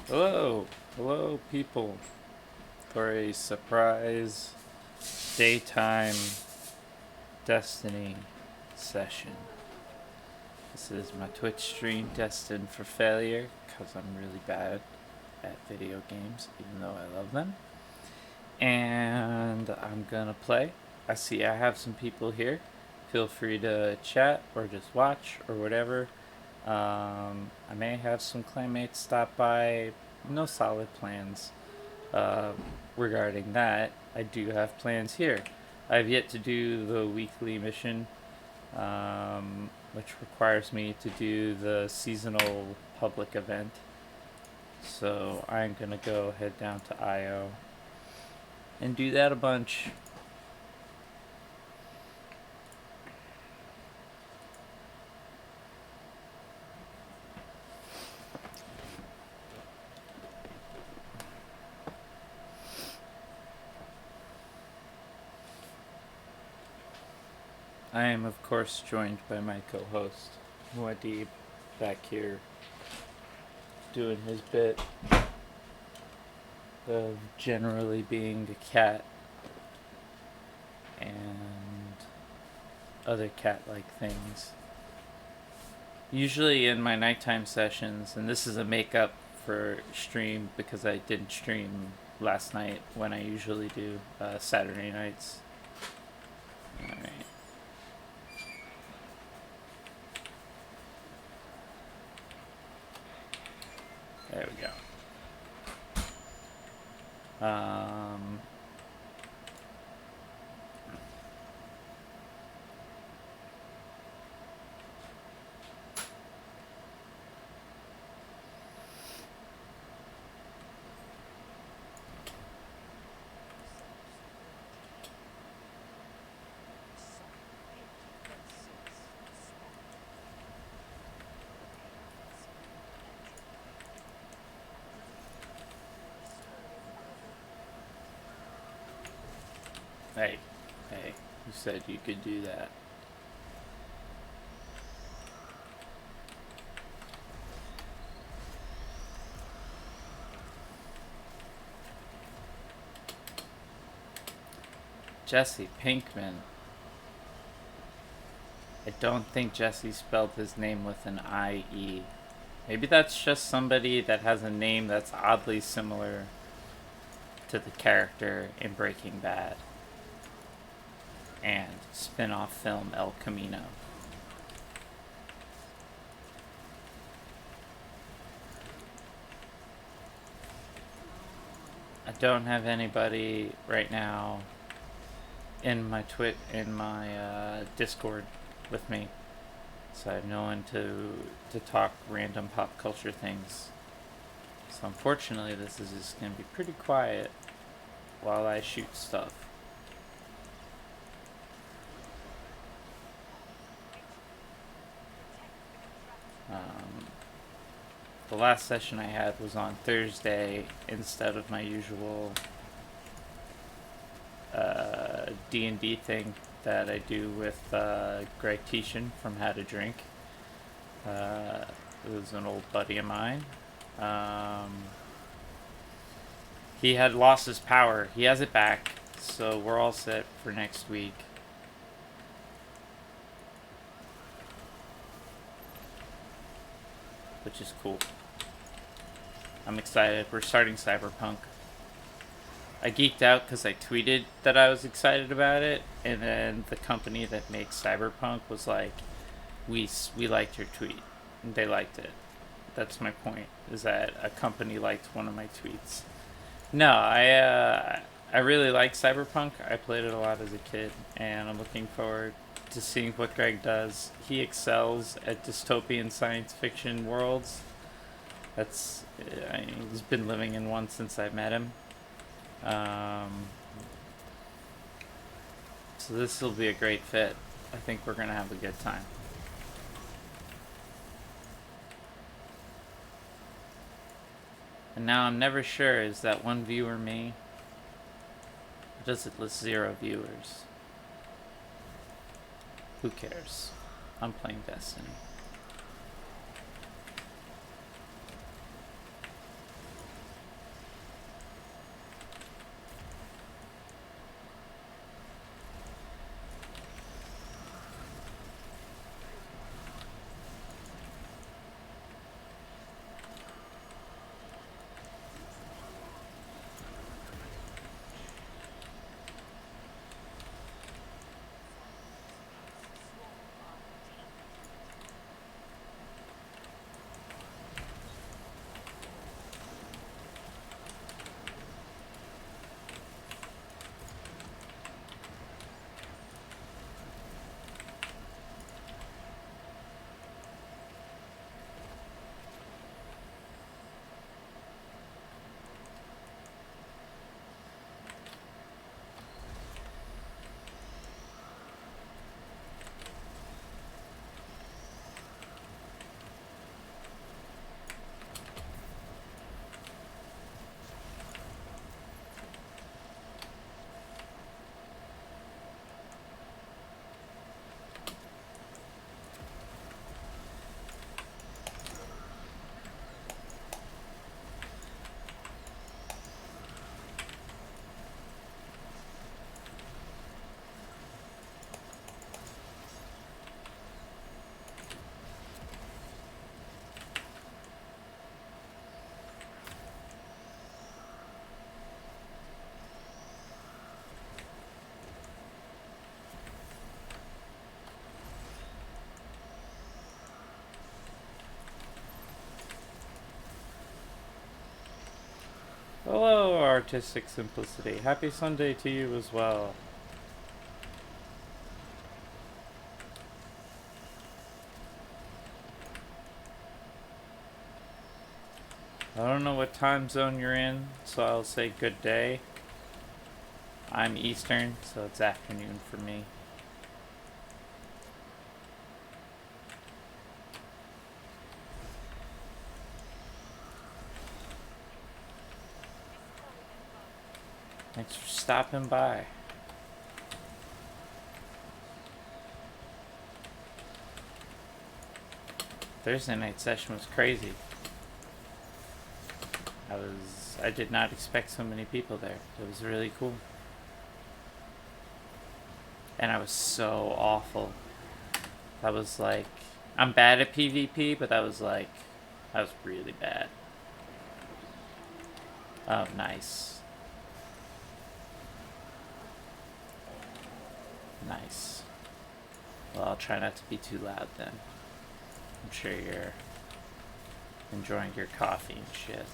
Hello, hello, people, for a surprise daytime Destiny session. This is my Twitch stream destined for failure because I'm really bad at video games, even though I love them. And I'm gonna play. I see I have some people here. Feel free to chat or just watch or whatever. I may have some clanmates stop by. No solid plans uh, regarding that. I do have plans here. I have yet to do the weekly mission, which requires me to do the seasonal public event. So I'm gonna go head down to IO and do that a bunch. I am, of course, joined by my co-host, Muad'Dib, back here doing his bit of generally being a cat and other cat-like things. Usually in my nighttime sessions, and this is a makeup for stream because I didn't stream last night when I usually do Saturday nights. Alright. There we go. Hey, you said you could do that. Jesse Pinkman. I don't think Jesse spelled his name with an I-E. Maybe that's just somebody that has a name that's oddly similar to the character in Breaking Bad and spin-off film El Camino. I don't have anybody right now in my Discord with me, so I have no one to talk random pop culture things. So unfortunately, this is just gonna be pretty quiet while I shoot stuff. The last session I had was on Thursday instead of my usual D&D thing that I do with Greg Tishan from How to Drink. It was an old buddy of mine. He had lost his power. He has it back, so we're all set for next week. Which is cool. I'm excited. We're starting Cyberpunk. I geeked out because I tweeted that I was excited about it, and then the company that makes Cyberpunk was like, we liked your tweet. And they liked it. That's my point, is that a company liked one of my tweets. No, I really like Cyberpunk. I played it a lot as a kid, and I'm looking forward to seeing what Greg does. He excels at dystopian science fiction worlds. He's been living in one since I met him. So this will be a great fit. I think we're gonna have a good time. And now I'm never sure, is that one viewer me? Or does it list 0 viewers? Who cares? I'm playing Destiny. artistic simplicity. Happy Sunday to you as well. I don't know what time zone you're in, so I'll say good day. I'm Eastern, so it's afternoon for me. Thanks for stopping by. Thursday night session was crazy. I did not expect so many people there. It was really cool. And I was so awful. That was like, I'm bad at PvP, but that was really bad. Oh, nice. Nice. Well, I'll try not to be too loud then. I'm sure you're enjoying your coffee and shit.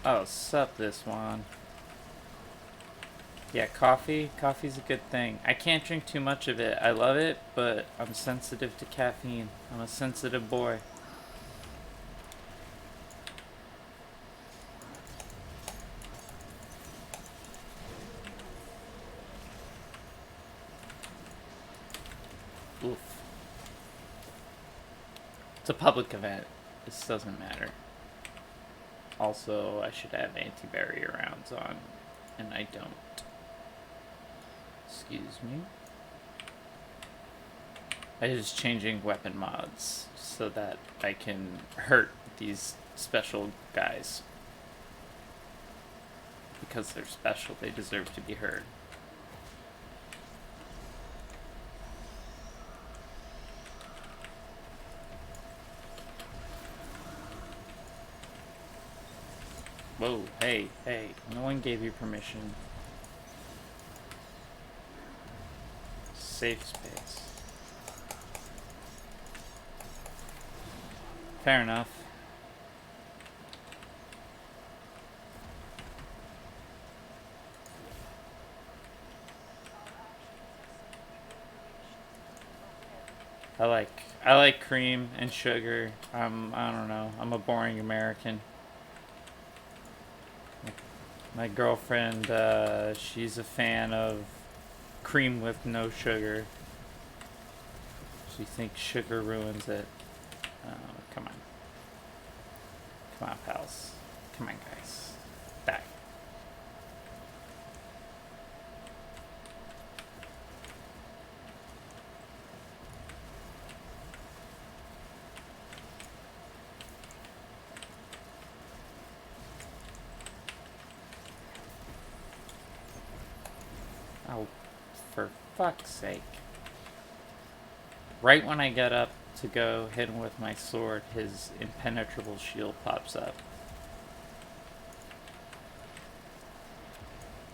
Oh, sup this one. Yeah, coffee's a good thing. I can't drink too much of it. I love it, but I'm sensitive to caffeine. I'm a sensitive boy. Oof. It's a public event. This doesn't matter. Also, I should have anti-barrier rounds on, and I don't. Excuse me. I'm just changing weapon mods so that I can hurt these special guys. Because they're special, they deserve to be hurt. Whoa, hey, no one gave you permission. Safe space. Fair enough. I like cream and sugar. I don't know. I'm a boring American. My girlfriend, she's a fan of cream with no sugar. She thinks sugar ruins it. Come on. Come on, pals. Come on, guys. Die. Oh, for fuck's sake. Right when I get up to go hit him with my sword, his impenetrable shield pops up.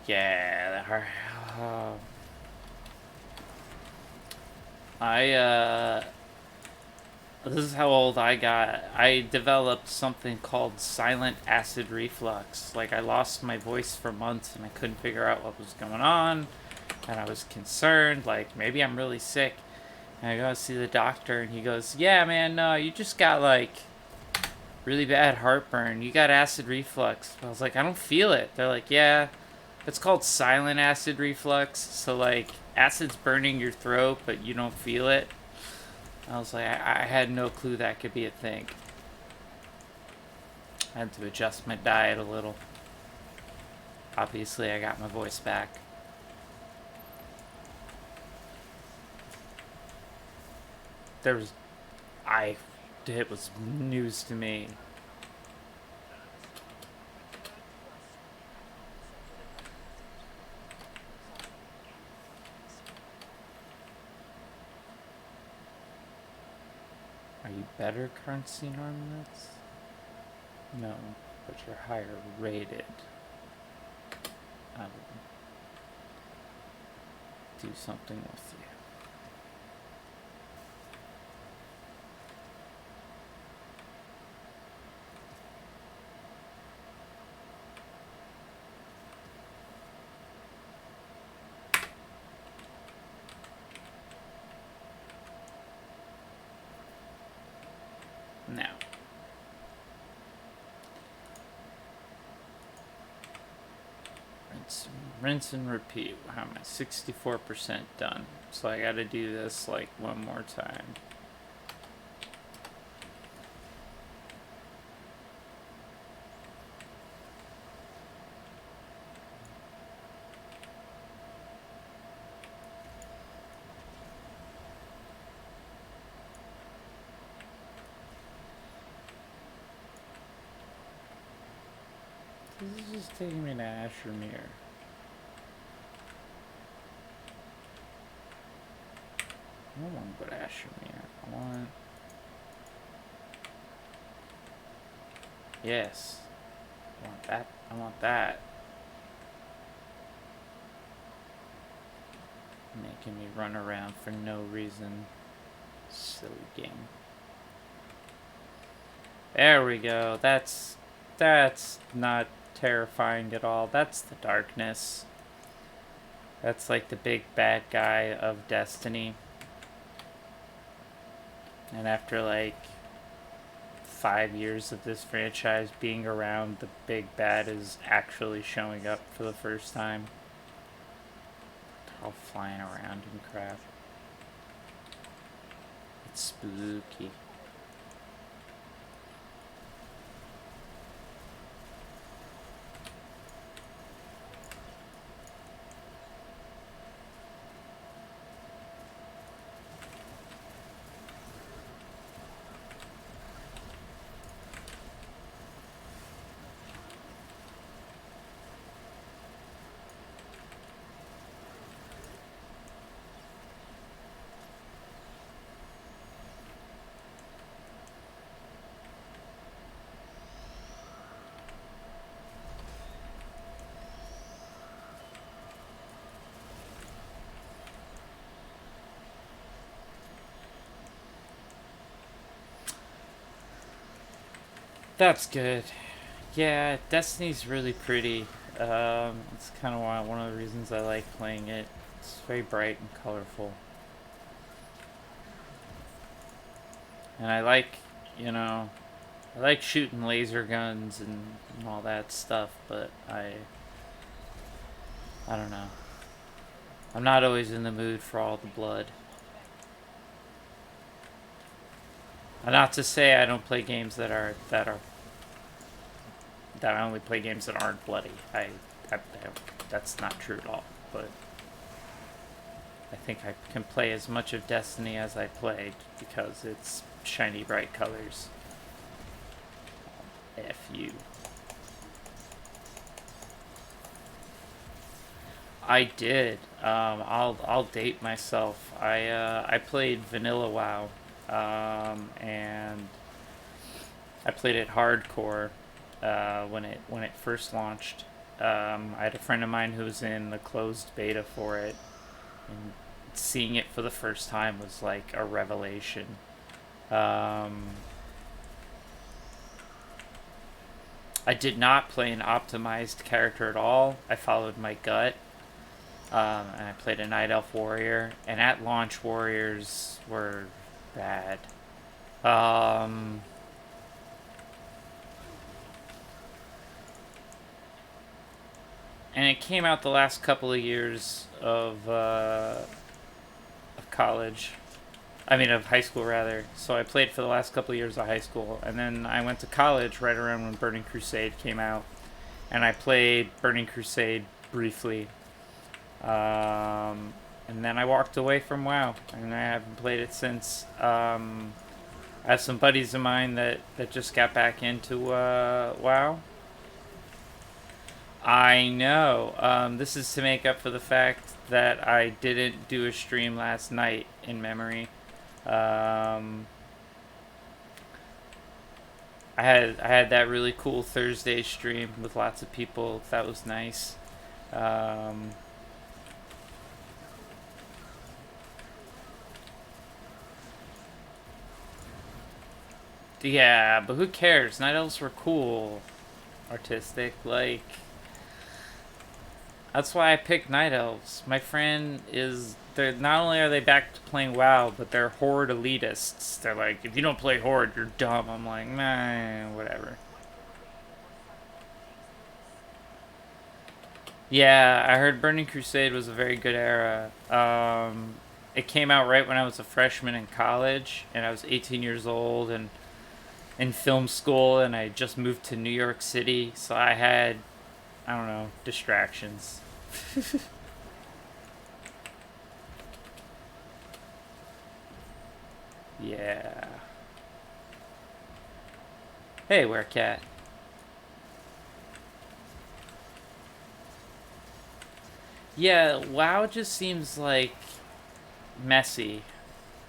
Yeah, that hurt. This is how old I got. I developed something called silent acid reflux. Like, I lost my voice for months and I couldn't figure out what was going on. And I was concerned, like, maybe I'm really sick. And I go see the doctor and he goes, yeah, man, no, you just got, like, really bad heartburn. You got acid reflux. I was like, I don't feel it. They're like, yeah, it's called silent acid reflux. So, like, acid's burning your throat, but you don't feel it. I was like, I had no clue that could be a thing. I had to adjust my diet a little. Obviously, I got my voice back. It was news to me. Are you better currency armaments? No, but you're higher rated. I will do something with you. Now, rinse and repeat. How am I? 64% done. So I gotta do this like one more time. This is just taking me to Ashermere. I don't want to go to Ashermere. I want... Yes. I want that. I want that. Making me run around for no reason. Silly game. There we go. That's not terrifying at all. That's the darkness. That's like the big bad guy of Destiny. And after like 5 years of this franchise being around, the big bad is actually showing up for the first time. They're all flying around and crap. It's spooky. That's good. Yeah, Destiny's really pretty. It's kind of one of the reasons I like playing it. It's very bright and colorful. And I like, I like shooting laser guns and all that stuff, but I don't know. I'm not always in the mood for all the blood. And not to say I don't play games that I only play games that aren't bloody. That's not true at all. But I think I can play as much of Destiny as I played because it's shiny, bright colors. F you. I did. I'll date myself. I played Vanilla WoW, and I played it hardcore when it first launched. I had a friend of mine who was in the closed beta for it, and seeing it for the first time was like a revelation. I did not play an optimized character at all. I followed my gut. And I played a Night Elf Warrior, and at launch, Warriors were bad. And it came out the last couple of years of college. I mean, of high school, rather. So I played for the last couple of years of high school, and then I went to college right around when Burning Crusade came out, and I played Burning Crusade briefly. And then I walked away from WoW, and I haven't played it since. I have some buddies of mine that just got back into WoW. I know. This is to make up for the fact that I didn't do a stream last night in memory. I had that really cool Thursday stream with lots of people. That was nice. Um, yeah, but who cares? Night elves were cool, artistic. Like that's why I picked night elves. My friend is. They're not only are they back to playing WoW, but they're horde elitists. They're like, if you don't play horde, you're dumb. I'm like, nah, whatever. Yeah, I heard Burning Crusade was a very good era. It came out right when I was a freshman in college, and I was 18 years old and in film school, and I just moved to New York City, so I had, I don't know, distractions. Yeah. Hey, Werecat. Yeah, WoW just seems like messy.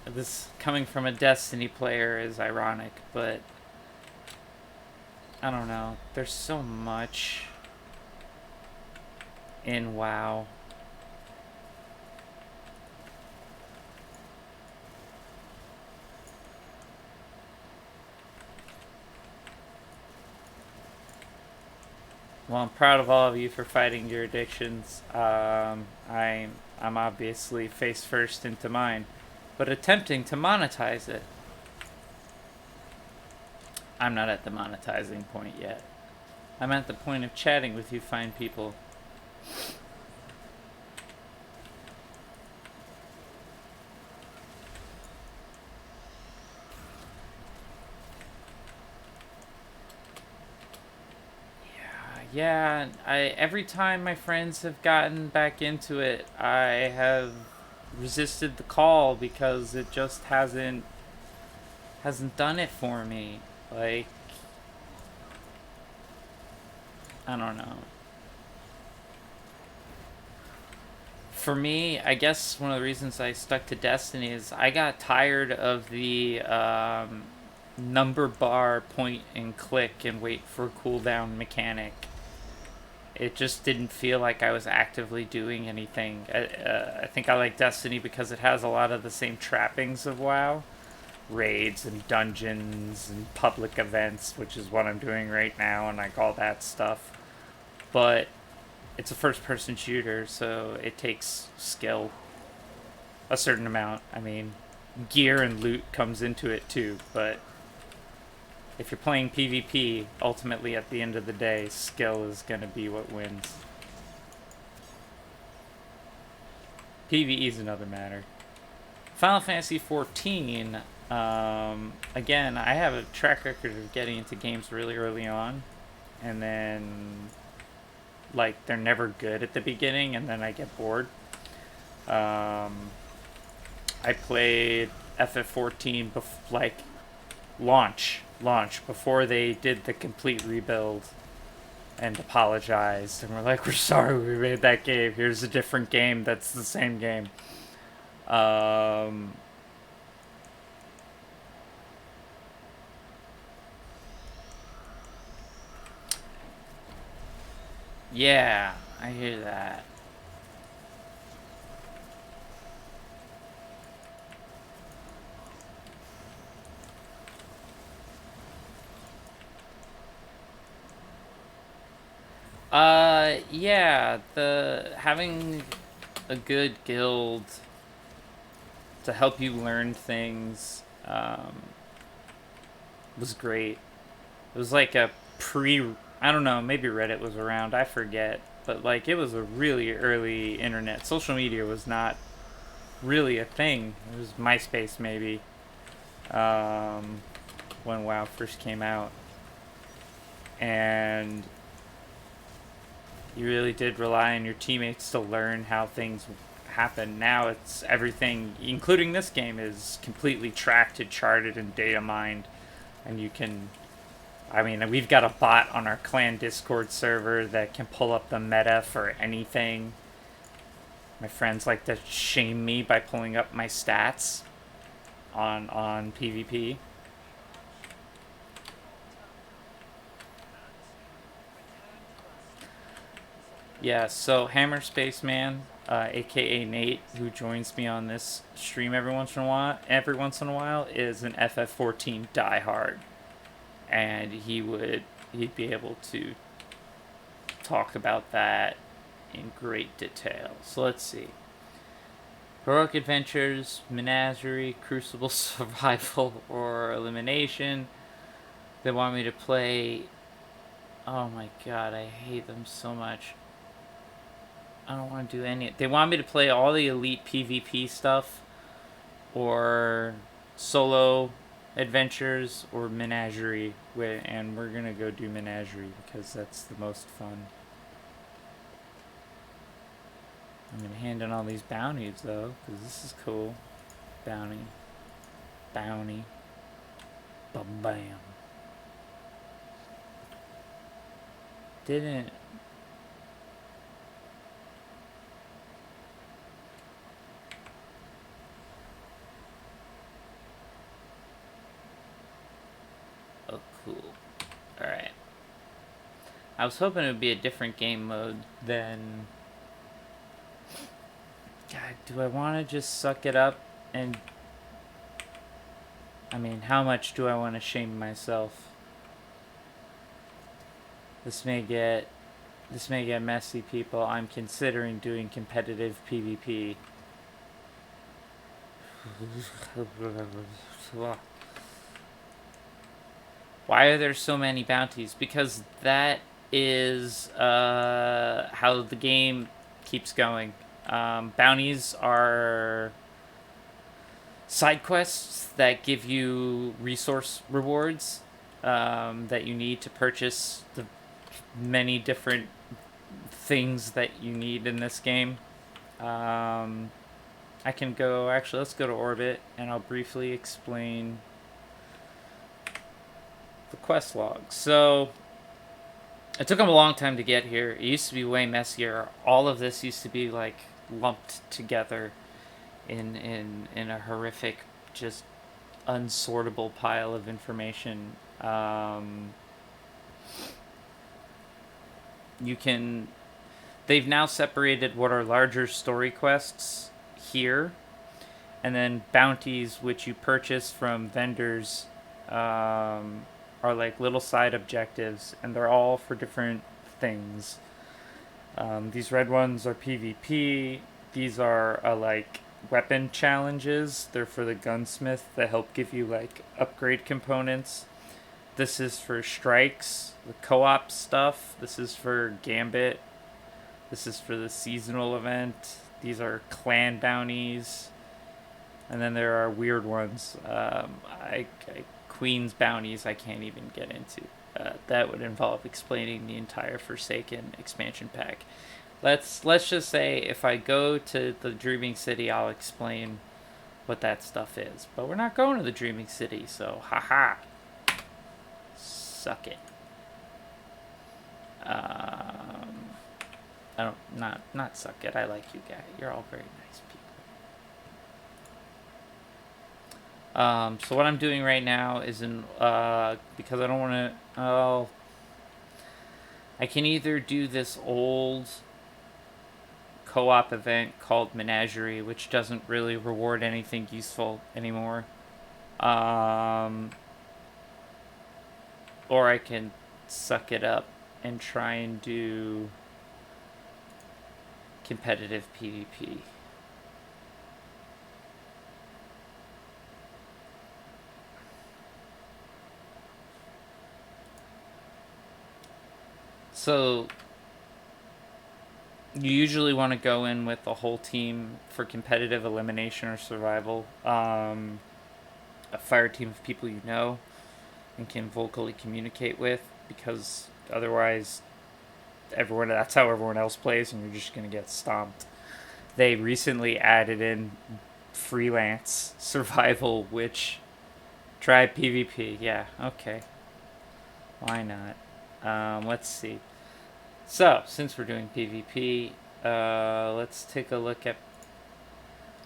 This coming from a Destiny player is ironic, but I don't know. There's so much in WoW. Well, I'm proud of all of you for fighting your addictions. I'm obviously face first into mine, but attempting to monetize it. I'm not at the monetizing point yet. I'm at the point of chatting with you fine people. Yeah, I every time my friends have gotten back into it, I have resisted the call because it just hasn't done it for me. Like, I don't know. For me, I guess one of the reasons I stuck to Destiny is I got tired of the number bar point and click and wait for cooldown mechanic. It just didn't feel like I was actively doing anything. I think I like Destiny because it has a lot of the same trappings of WoW, raids and dungeons and public events, which is what I'm doing right now, and like all that stuff. But it's a first person shooter, so it takes skill, a certain amount. I mean, gear and loot comes into it too, but if you're playing PvP, ultimately at the end of the day, skill is going to be what wins. PvE is another matter. Final Fantasy 14, again, I have a track record of getting into games really early on, and then, like, they're never good at the beginning, and then I get bored. Um, I played FF14 like launch before they did the complete rebuild and apologized and we're like, we're sorry we made that game. Here's a different game that's the same game. Um, yeah, I hear that. Yeah, the having a good guild to help you learn things was great. It was like a pre. I don't know. Maybe Reddit was around. I forget. But like, it was a really early internet. Social media was not really a thing. It was MySpace maybe. Um, when WoW first came out, and you really did rely on your teammates to learn how things happen. Now it's everything, including this game, is completely tracked and charted and data mined, and you can. I mean, we've got a bot on our clan Discord server that can pull up the meta for anything. My friends like to shame me by pulling up my stats on PvP. Yeah, so Hammer Spaceman, aka Nate, who joins me on this stream every once in a while, is an FF14 diehard, and he'd be able to talk about that in great detail. So let's see. Heroic Adventures, Menagerie, Crucible Survival, or Elimination. They want me to play. Oh my god, I hate them so much. I don't want to do any. They want me to play all the elite PvP stuff, or solo adventures, or Menagerie. And we're gonna go do Menagerie because that's the most fun. I'm gonna hand in all these bounties though, because this is cool. Bounty. Bounty. Bam. Didn't. Oh, cool. Alright. I was hoping it would be a different game mode than. God, do I want to just suck it up and. I mean, how much do I want to shame myself? This may get messy, people. I'm considering doing competitive PvP. Why are there so many bounties? Because that is how the game keeps going. Bounties are side quests that give you resource rewards that you need to purchase the many different things that you need in this game. I can go, actually, let's go to Orbit and I'll briefly explain the quest log. So, it took them a long time to get here. It used to be way messier. All of this used to be like lumped together in a horrific, just unsortable pile of information. They've now separated what are larger story quests here, and then bounties which you purchase from vendors are like little side objectives, and they're all for different things. These red ones are PvP. These are like weapon challenges. They're for the gunsmith that help give you like upgrade components. This is for strikes, the co-op stuff. This is for Gambit. This is for the seasonal event. These are clan bounties. And then there are weird ones. Queen's bounties I can't even get into. That would involve explaining the entire Forsaken expansion pack. Let's just say if I go to the Dreaming City, I'll explain what that stuff is. But we're not going to the Dreaming City, so haha. Suck it. I don't not suck it. I like you guys. You're all very nice people. So what I'm doing right now is because I don't want to. I can either do this old co-op event called Menagerie, which doesn't really reward anything useful anymore. Or I can suck it up and try and do competitive PvP. So you usually want to go in with the whole team for competitive elimination or survival. A fire team of people you know and can vocally communicate with, because otherwise that's how everyone else plays and you're just going to get stomped. They recently added in freelance survival, which try PvP. Yeah, okay. Why not? Let's see. So, since we're doing PvP, let's take a look at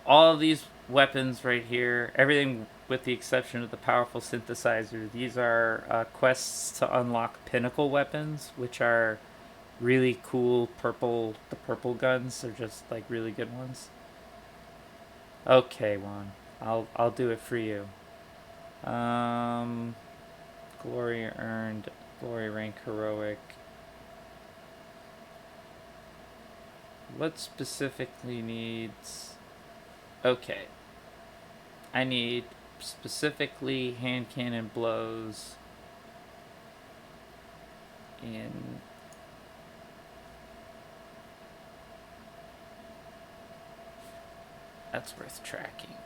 all of these weapons right here. Everything with the exception of the powerful synthesizer. These are quests to unlock pinnacle weapons, which are really cool the purple guns are just like really good ones. Okay, Juan. I'll do it for you. Um, glory earned, glory rank heroic. What specifically needs? Okay. I need specifically hand cannon blows in that's worth tracking.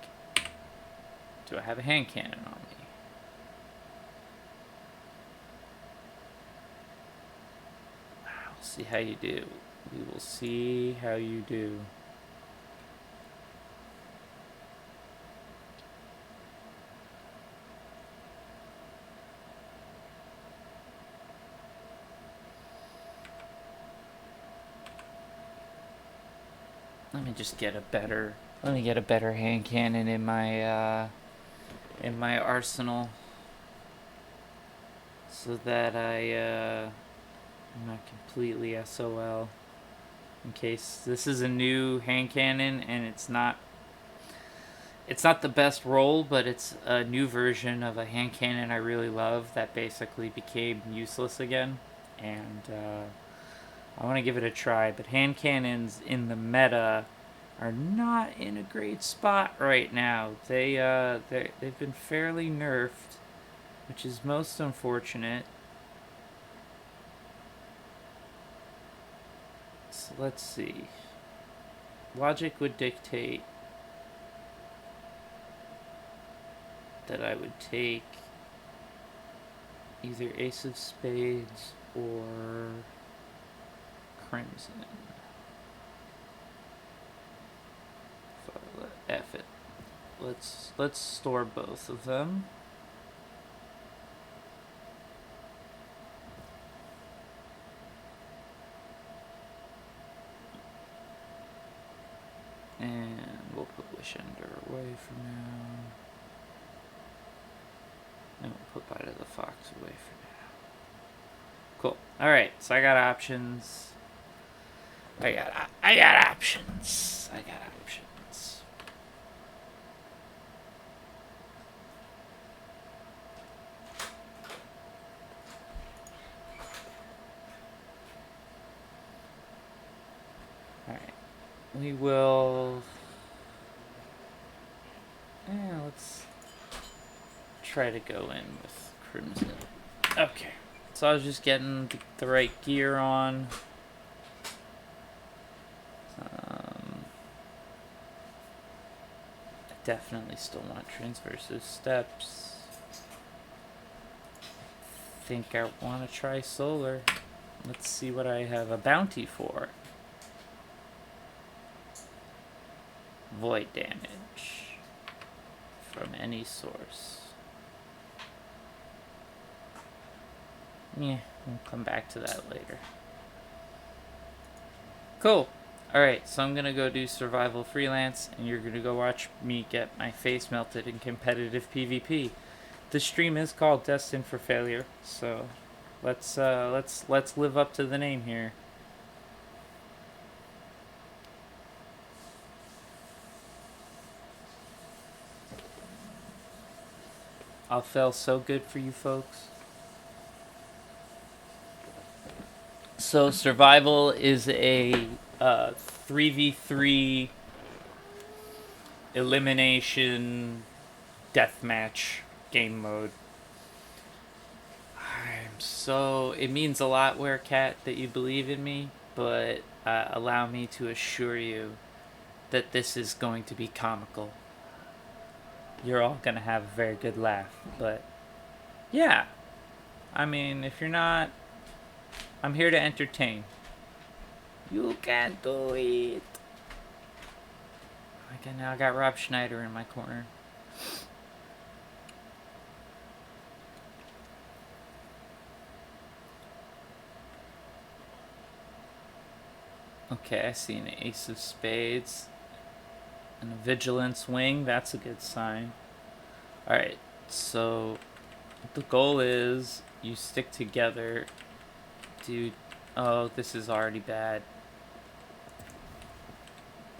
Do I have a hand cannon on me? We'll see how you do. We will see how you do. Let me just get a better. Let me get a better hand cannon in my arsenal, so that I'm not completely SOL. In case this is a new hand cannon and it's not the best roll, but it's a new version of a hand cannon I really love that basically became useless again, and I want to give it a try. But hand cannons in the meta are not in a great spot right now. They've been fairly nerfed, which is most unfortunate. So let's see. Logic would dictate that I would take either Ace of Spades or Crimson. F it. Let's store both of them. And we'll put Wishender away for now. And we'll put Bite of the Fox away for now. Cool. Alright, so I got options. I got options. I got options. Alright. We will... Yeah, let's try to go in with Crimson. Okay. So I was just getting the right gear on. I definitely still want transversive steps. I think I want to try solar. Let's see what I have a bounty for. Void damage from any source. Yeah, we'll come back to that later. Cool. Alright, so I'm gonna go do survival freelance, and you're gonna go watch me get my face melted in competitive PvP. The stream is called Destined for Failure, so let's live up to the name here. I'll fail so good for you folks. So survival is a 3v3 elimination deathmatch game mode. It means a lot, Werecat, that you believe in me, but allow me to assure you that this is going to be comical. You're all gonna have a very good laugh, but yeah, I mean, if you're not, I'm here to entertain. You can't do it. Okay, now I got Rob Schneider in my corner. Okay, I see an Ace of Spades and a Vigilance Wing. That's a good sign. Alright, so the goal is you stick together, do Oh, this is already bad.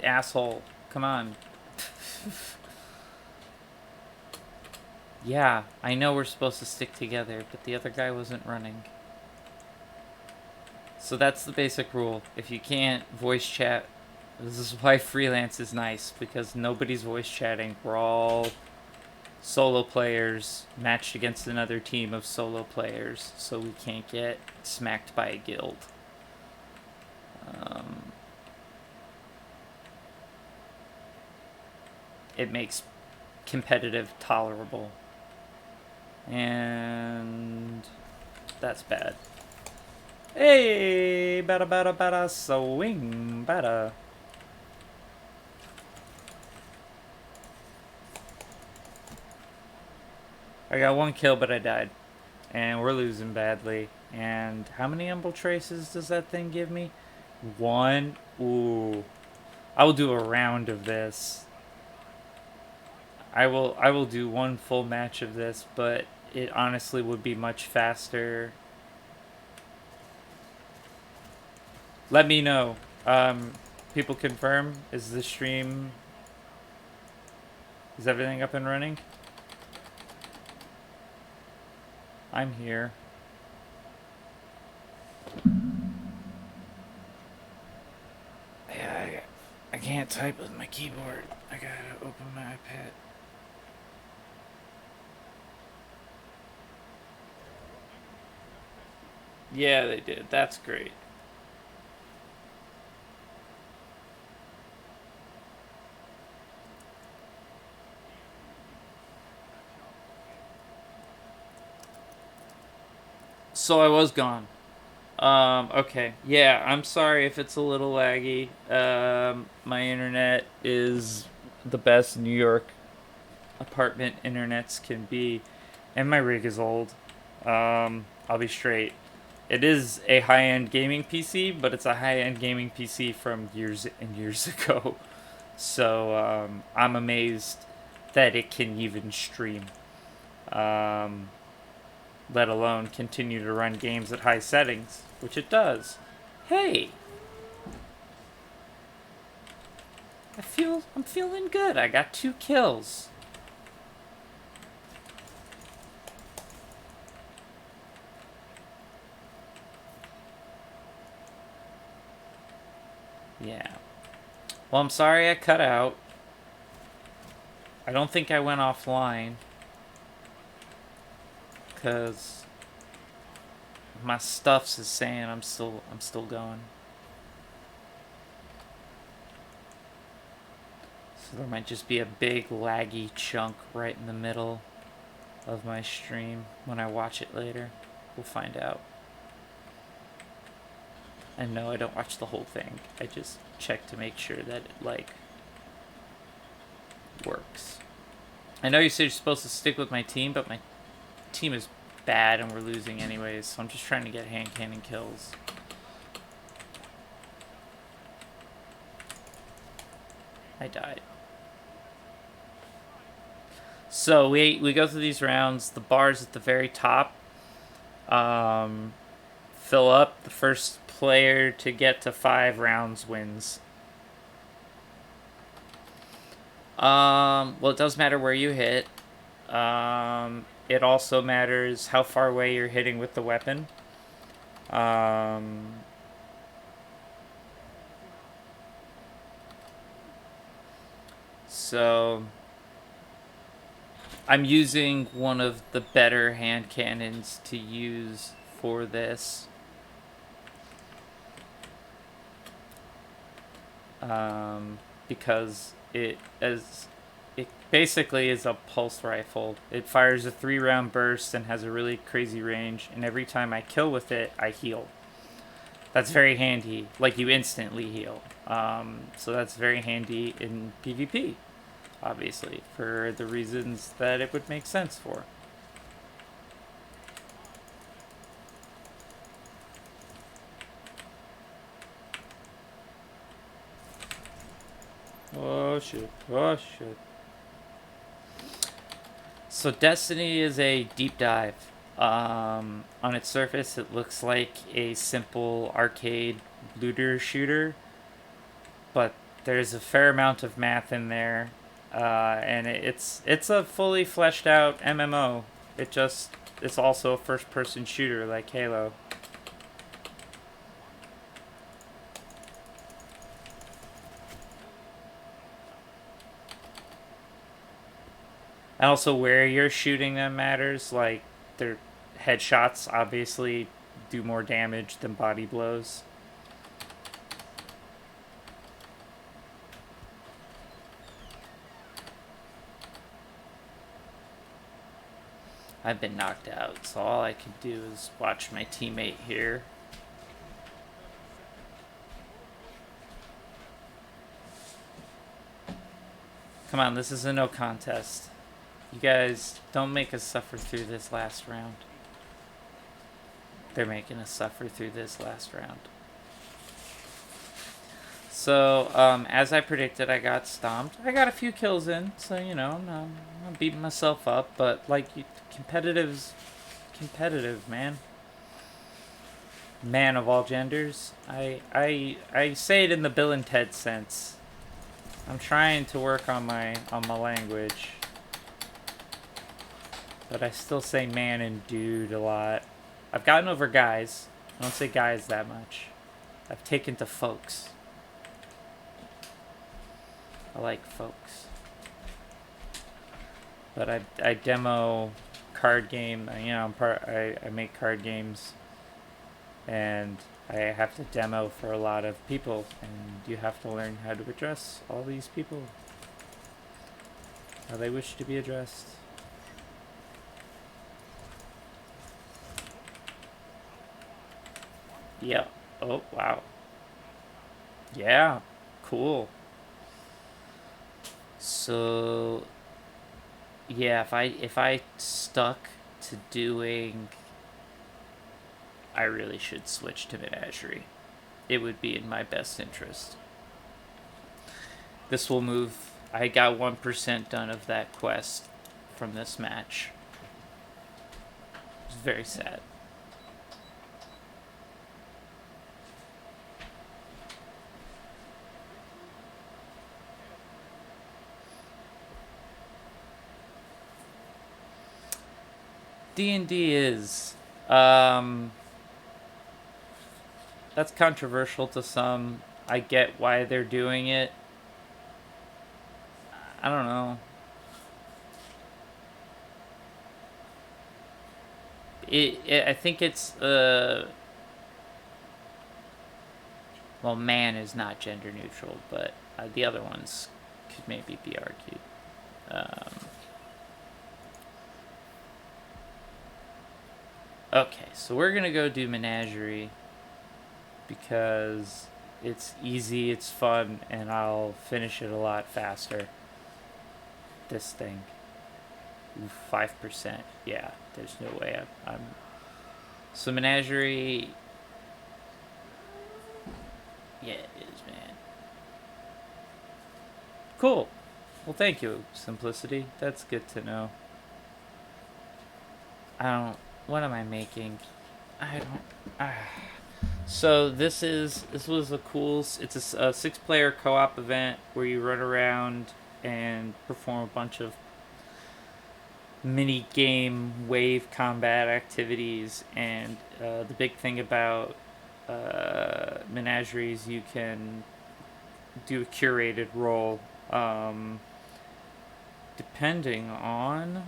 Asshole. Come on. Yeah, I know we're supposed to stick together, but the other guy wasn't running. So that's the basic rule. If you can't voice chat, this is why freelance is nice, because nobody's voice chatting. We're all solo players matched against another team of solo players, so we can't get smacked by a guild. It makes competitive tolerable. And that's bad. Hey, bada bada bada, swing, bada. I got one kill, but I died. And we're losing badly. And how many Emerald Traces does that thing give me? One. Ooh. I will do a round of this. I will do one full match of this, but it honestly would be much faster. Let me know. People confirm. Is the stream... Is everything up and running? I'm here. Yeah, I can't type with my keyboard. I gotta open my iPad. Yeah, they did. That's great. So I was gone. Okay. Yeah, I'm sorry if it's a little laggy. My internet is the best New York apartment internets can be, and my rig is old. I'll be straight. It is a high-end gaming PC, but it's a high-end gaming PC from years and years ago. So I'm amazed that it can even stream. Let alone continue to run games at high settings, which it does. Hey, I'm feeling good. I got 2 kills. Yeah. Well, I'm sorry I cut out. I don't think I went offline. Cause my stuff's is saying I'm still going. So there might just be a big laggy chunk right in the middle of my stream when I watch it later. We'll find out. And no, I don't watch the whole thing. I just check to make sure that it, like, works. I know you said you're supposed to stick with my team, but my team is bad and we're losing anyways, so I'm just trying to get hand cannon kills. I died. So we go through these rounds. The bars at the very top fill up. The first player to get to 5 rounds wins. Well, it does matter where you hit. It also matters how far away you're hitting with the weapon. So I'm using one of the better hand cannons to use for this. Because it basically is a pulse rifle. It fires a 3-round burst and has a really crazy range, and every time I kill with it, I heal. That's very handy. Like, you instantly heal. So that's very handy in PvP, obviously, for the reasons that it would make sense for. Oh shit, oh shit. So Destiny is a deep dive. On its surface, it looks like a simple arcade looter shooter, but there's a fair amount of math in there, and it's a fully fleshed out MMO. It's also a first person shooter like Halo. And also where you're shooting them matters. Like their headshots obviously do more damage than body blows. I've been knocked out, so all I can do is watch my teammate here. Come on, this is a no contest. You guys don't make us suffer through this last round. They're making us suffer through this last round. So, as I predicted, I got stomped. I got a few kills in, so you know, I'm not beating myself up. But like, competitive's competitive, man. Man of all genders. I say it in the Bill and Ted sense. I'm trying to work on my language, but I still say man and dude a lot. I've gotten over guys. I don't say guys that much. I've taken to folks. I like folks. But I demo card game. You know, I make card games, and I have to demo for a lot of people, and you have to learn how to address all these people, how they wish to be addressed. Yeah. Oh, wow. Yeah. Cool. So, yeah, if I stuck to doing, I really should switch to Menagerie. It would be in my best interest. This will move. I got 1% done of that quest from this match. It's very sad. D&D is that's controversial to some. I get why they're doing it. I don't know. I think it's well, man is not gender neutral, but the other ones could maybe be argued. Okay, so we're gonna go do Menagerie because it's easy, it's fun, and I'll finish it a lot faster. This thing. Ooh, 5%. Yeah, there's no way I'm... So Menagerie... Yeah, it is, man. Cool. Well, thank you, Simplicity. That's good to know. I don't... What am I making? I don't... So this was a cool... It's a 6-player co-op event where you run around and perform a bunch of mini game wave combat activities, and the big thing about Menageries, you can do a curated role depending on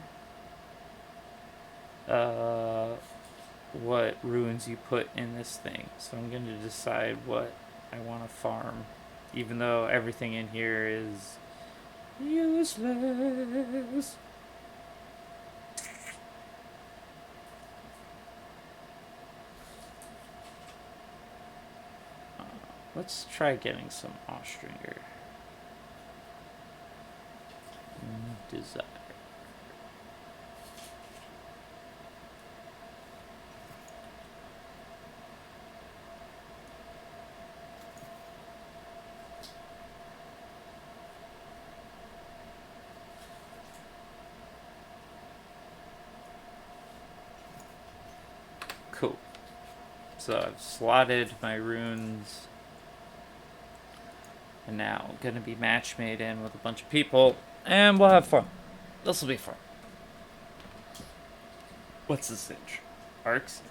what runes you put in this thing. So I'm going to decide what I want to farm, even though everything in here is useless. Let's try getting some Austringer. Desire. So I've slotted my runes. And now I'm gonna be match made in with a bunch of people. And we'll have fun. This will be fun. What's the cinch? Arc cinch.